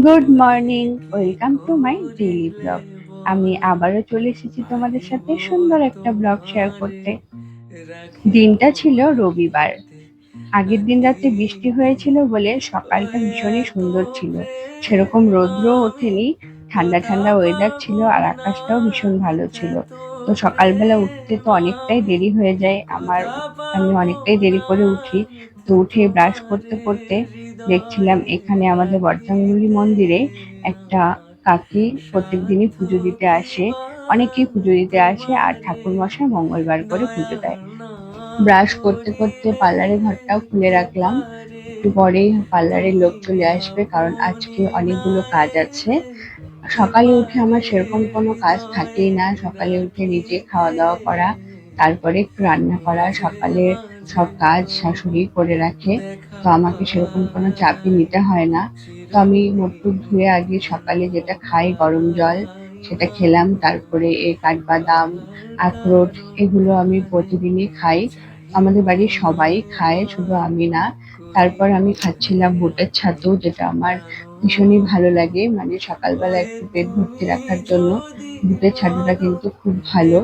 Good morning, welcome to my daily blog. আমি আবারও চলে এসেছি তোমাদের সাথে সুন্দর একটা ব্লগ শেয়ার করতে। দিনটা ছিল রবিবার। আগের দিন রাতে বৃষ্টি হয়েছিল বলে সকালটা ভীষণই সুন্দর ছিল। সেরকম রৌদ্র ওঠেনি, ঠান্ডা ঠান্ডা ওয়েদার ছিল আর আকাশটাও ভীষণ ভালো ছিল। তো সকালবেলা উঠতে তো অনেকটাই দেরি হয়ে যায় আমার। আমি অনেকটাই দেরি করে উঠি। তো উঠে ব্রাশ করতে করতে দেখছিলাম এখানে আমাদের বজরংবলী মন্দিরে একটা কাকি প্রত্যেকদিনই পুজো দিতে আসে। অনেকেই পুজো দিতে আসে আর ঠাকুর মশাই মঙ্গলবার করে পুজো দেয়। ব্রাশ করতে করতে পার্লারের ঘরটাও খুলে রাখলাম। একটু পরেই পার্লারের লোক চলে আসবে, কারণ আজকে অনেকগুলো কাজ আছে। সকালে উঠে আমার সেরকম কোনো কাজ থাকেই না। সকালে উঠে নিজে খাওয়া দাওয়া করা, তারপরে একটু রান্না করা, সকালের সব কাজ শাশুড়ি করে রাখে। তো আমাকে সেরকম কোনো চাপই নিতে হয় না। তো আমি মুখ টুক ধুয়ে আগে সকালে যেটা খাই গরম জল, সেটা খেলাম। তারপরে এই কাঠবাদাম, আখরোট, এগুলো আমি প্রতিদিনই খাই। আমাদের বাড়ির সবাই খায়, শুধু আমি না। তারপর আমি খাচ্ছিলাম বুটের ছাতু, যেটা আমার ভীষণই ভালো লাগে, মানে সকালবেলা একটু পেট ভর্তি রাখার জন্য বুটের ছাতুটা কিন্তু খুব ভালো।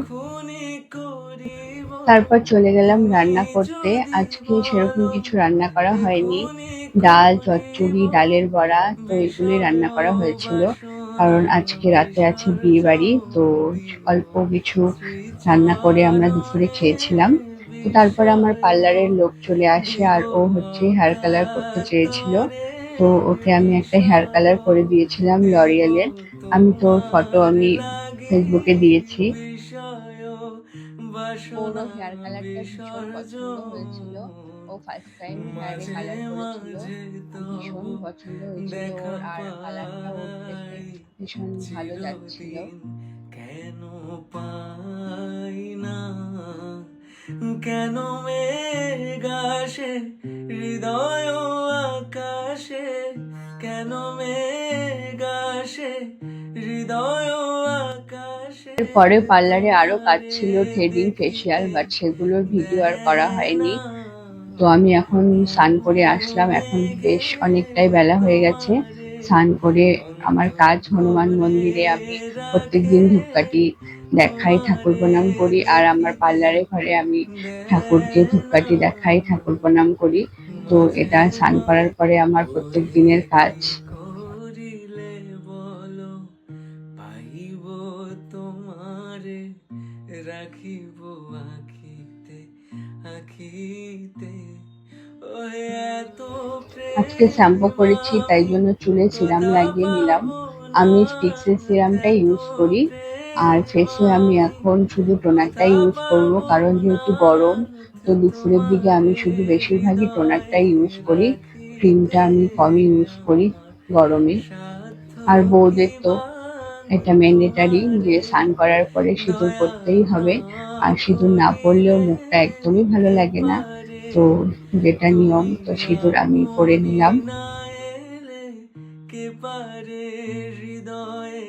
তারপর চলে গেলাম রান্না করতে। আজকে সেরকম কিছু রান্না করা হয়নি। ডাল চচ্চড়ি, ডালের বড়া, তো এগুলোই রান্না করা হয়েছিল। কারণ আজকে রাতে আছে বিয়ে বাড়ি, তো অল্প কিছু রান্না করে আমরা দুপুরে খেয়েছিলাম। তো তারপর আমার পার্লারের লোক চলে আসে আর ও হচ্ছে হেয়ার কালার করতে চেয়েছিল। তো ওকে আমি একটা হেয়ার কালার করে দিয়েছিলাম লরিয়ালের। আমি তো ফটো আমি ফেসবুকে দিয়েছি। ওরও হেয়ার কালারটা ভীষণ পছন্দ হয়েছিল। ও ফার্স্ট টাইম হেয়ারে কালার করেছিল। ভীষণ পছন্দ হয়েছিল ওর, আর কালারটা ওর ফেসে ভীষণ ভালো যাচ্ছিল। কেন পাই না, কেন মেঘ আসে হৃদয় আকাশে, কেন মেঘ আসে হৃদয় আকাশে। এরপরে পার্লারে আরো কাজ ছিল, থ্রেডিং, ফেসিয়াল, বাট সেগুলোর ভিডিও আর করা হয়নি। তো আমি এখন স্নান করে আসলাম। এখন বেশ অনেকটাই বেলা হয়ে গেছে। স্নান করে আমার কাজ হনুমান মন্দিরে আমি প্রত্যেকদিন ধূপকাঠি দেখাই, ঠাকুর প্রণাম করি। আর আমার পার্লারে ঘরে আমি ঠাকুরকে ধূপকাঠি দেখাই, ঠাকুর প্রণাম করি। তো এটা স্নান করার পরে আমার প্রত্যেক দিনের কাজ। করিলে বলো পাইব তোমারে, রাখিব আখিতে আখিতে। ওহে এত আজকে প্রেম শ্যাম্পু করেছি, তাই জন্য চুলে সিরাম কথা লাগিয়ে নিলাম। আমি বলো স্টিক্সের সিরামটা ইউজ করি। আর প্রেম ফেসে আমি এখন শুধু টোনারটাই কথা ইউজ করব, কারণ যেহেতু বলো গরম। তো দুপুরের দিকে আমি শুধু বেশিরভাগই টোনারটাই ইউজ করি। ক্রিমটা রাখিব আমি কমই ইউজ করি গরমে। সাধ্য আর বউদের তো তোমায় এটা ম্যান্ডেটারি যে স্নান করার পরে সিঁদুর পরতেই হবে। আর সিঁদুর না পরলেও মুখটা একদমই ভালো লাগে না। তো যেটা নিয়ম, তো সিঁদুর আমি পরে নিলাম। না এলে কে পারে হৃদয়ে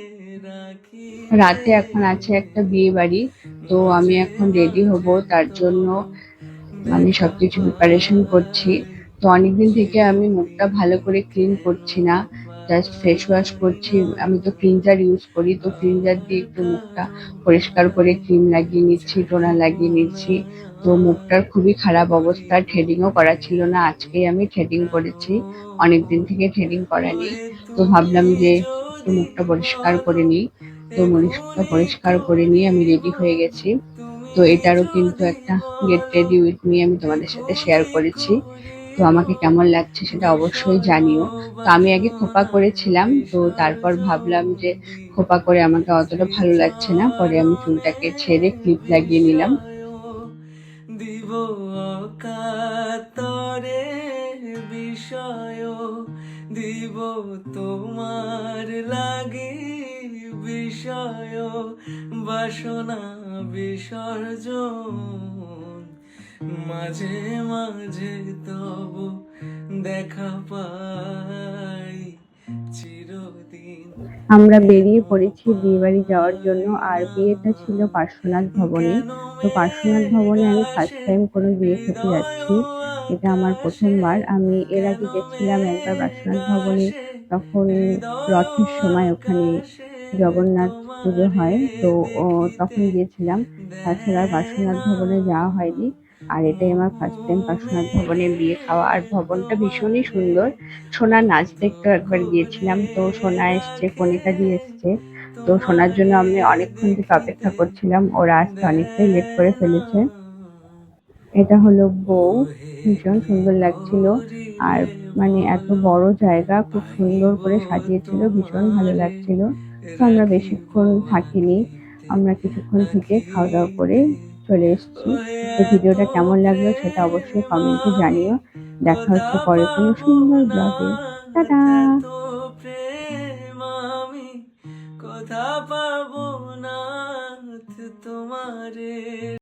রাখিতে। রাতে এখন আছে একটা বিয়ে বাড়ি। তো আমি এখন রেডি হব, তার জন্য আমি সবকিছু প্রিপারেশন করছি। তো অনেকদিন থেকে আমি মুখটা ভালো করে ক্লিন করছি না, জাস্ট ফেস ওয়াশ করছি। আমি তো ক্লিনজার ইউজ করি, তো ক্লিনজার দিয়ে একটু মুখটা পরিষ্কার করে ক্রিম লাগিয়ে নিচ্ছি, টোনার লাগিয়ে নিচ্ছি। তো মুখটার খুবই খারাপ অবস্থা, থ্রেডিংও করা ছিল না, আজকেই আমি থ্রেডিং করেছি। অনেকদিন থেকে থ্রেডিং করা নেই। তো ভাবলাম যে একটু মুখটা পরিষ্কার করে নিই। তো মুখটা পরিষ্কার করে নিয়ে আমি রেডি হয়ে গেছি। তো এটারও কিন্তু একটা গেট রেডি উইথ মি আমি তোমাদের সাথে শেয়ার করেছি। তো আমাকে কেমন লাগছে সেটা অবশ্যই জানিও। তো আমি আগে খোপা করেছিলাম, তো তারপর ভাবলাম যে খোপা করে আমাকে অতটা ভালো লাগছে না, পরে আমি চুলটাকে ছেড়ে ক্লিপ লাগিয়ে নিলাম। দিব অকাতরে বিষয়, দিব তোমার লাগি বিষয়, বাসনা বিসর্জন মাঝে মাঝে তব দেখা পাই চিরদিন। আমরা বেরিয়ে পড়েছি বিয়ে বাড়ি যাওয়ার জন্য, আর বিয়েটা ছিল পার্শ্বনাথ ভবনে। কেন তো পার্শ্বনাথ ভবনে আমি ফার্স্ট মেঘাসে টাইম কোনো বিয়ে খেতে হৃদয় যাচ্ছি। এটা আমার আকাশে, প্রথমবার। আমি এর কেন আগে গেছিলাম একবার পার্শ্বনাথ ভবনে, মেঘাসে তখন রথের সময় ওখানে হৃদয়াকাশে জগন্নাথ পুজো হয়, তো তখন তোমারে গিয়েছিলাম। তাছাড়া আর পার্শ্বনাথ ভবনে যাওয়া হয়নি। আর এটাই আমার ফার্স্ট টাইম পার্শ্বনাথ ভবনে বিয়ে খাওয়া। আর ভবনটা ভীষণই সুন্দর। সোনার নাচ দেখতেও একবার গিয়েছিলাম, তো সোনা এসছে, কণিকাজি এসছে। তো সোনার জন্য আমি অনেকক্ষণ থেকে অপেক্ষা করছিলাম, ওরা আসতে অনেকটাই লেট করে ফেলেছে। এটা হলো বউ, ভীষণ সুন্দর লাগছিল। আর মানে এত বড় জায়গা, খুব সুন্দর করে সাজিয়েছিল, ভীষণ ভালো লাগছিল। তো আমরা বেশিক্ষণ থাকিনি, আমরা কিছুক্ষণ থেকে খাওয়া দাওয়া করে চলে এসেছি। তো ভিডিওটা কেমন লাগলো সেটা অবশ্যই কমেন্টে জানিও। দেখা হচ্ছে পরে কোনো সুন্দর ব্লগে। টাটা। এত প্রেম আমি কোথা পাবো না তোমারে।